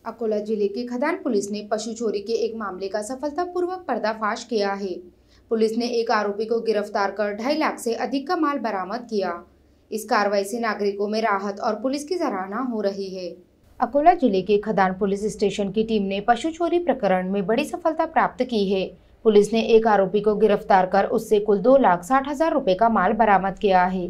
अकोला जिले की खदान पुलिस ने पशु चोरी के एक मामले का सफलतापूर्वक पर्दाफाश किया है। पुलिस ने एक आरोपी को गिरफ्तार कर 2.5 लाख से अधिक का माल बरामद किया। इस कार्रवाई से नागरिकों में राहत और पुलिस की सराहना हो रही है। अकोला जिले के खदान पुलिस स्टेशन की टीम ने पशु चोरी प्रकरण में बड़ी सफलता प्राप्त की है। पुलिस ने एक आरोपी को गिरफ्तार कर उससे कुल 2,60,000 रुपए का माल बरामद किया है।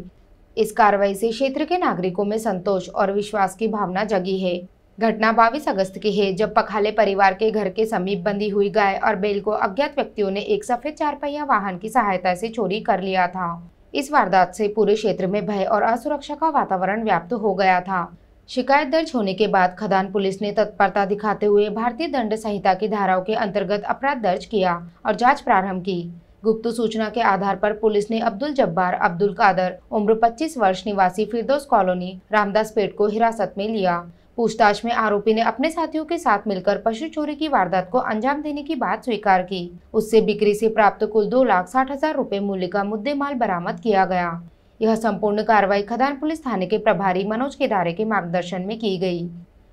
इस कार्रवाई से क्षेत्र के नागरिकों में संतोष और विश्वास की भावना जगी है। घटना 22 अगस्त की है, जब पखाले परिवार के घर के समीप बंधी हुई गाय और बैल को अज्ञात व्यक्तियों ने एक सफेद 4 पहिया वाहन की सहायता से चोरी कर लिया था। इस वारदात से पूरे क्षेत्र में भय और असुरक्षा का वातावरण व्याप्त हो गया था। शिकायत दर्ज होने के बाद खदान पुलिस ने तत्परता दिखाते हुए भारतीय दंड संहिता की धाराओं के अंतर्गत अपराध दर्ज किया और जांच प्रारंभ की। गुप्त सूचना के आधार पर पुलिस ने अब्दुल जब्बार अब्दुल कादर उम्र 25 वर्ष निवासी फिरदौस कॉलोनी रामदास पेट को हिरासत में लिया। पूछताछ में आरोपी ने अपने साथियों के साथ मिलकर पशु चोरी की वारदात को अंजाम देने की बात स्वीकार की। उससे बिक्री से प्राप्त कुल 2,60,000 रुपए मूल्य का मुद्देमाल बरामद किया गया। यह संपूर्ण कार्रवाई खदान पुलिस थाने के प्रभारी मनोज केदारे के मार्गदर्शन में की गई।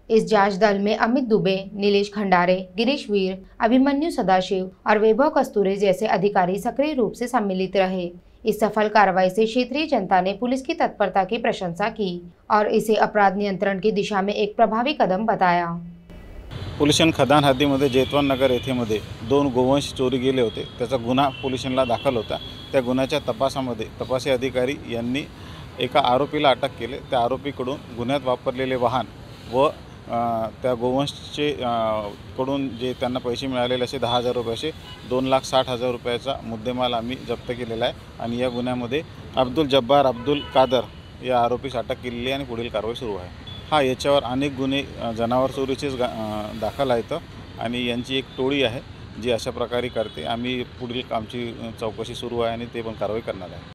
इस जांच दल में अमित दुबे, नीलेश खंडारे, गिरीश वीर, अभिमन्यु सदाशिव और वैभव कस्तूरे जैसे अधिकारी सक्रिय रूप से सम्मिलित रहे। इस सफल कार्रवाई से क्षेत्रीय जनता ने पुलिस की तत्परता की प्रशंसा की और इसे अपराध नियंत्रण की दिशा में एक प्रभावी कदम बताया। पोलिसांनी खदान हद्दीमध्ये जैतवान नगर येथे 2 गोवंश चोरी गेले होते। त्याचा गुन्हा पोलिसांना दाखल होता। त्या गुन्ह्याच्या तपासामध्ये तपासी अधिकारी यांनी एका आरोपीला अटक केले। त्या आरोपीकडून गुन्ह्यात वापरलेले वाहन व त्या गोवंशचे कडून जे त्यांना पैसे मिळालेले असे 10,000 रुपये असे 2,60,000 रुपयाचा मुद्देमाल आम्ही जप्त केलेला आहे आणि या गुन्ह्यामध्ये अब्दुल जब्बार अब्दुल कादर या आरोपीस अटक केलेली आहे आणि पुढील कारवाई सुरू आहे। याच्यावर अनेक गुन्हे जनावर चोरीचेच दाखल आहेत आणि यांची एक टोळी आहे जी अशा प्रकारे करते। आम्ही पुढील आमची चौकशी सुरू आहे आणि ते पण कारवाई करणार आहे।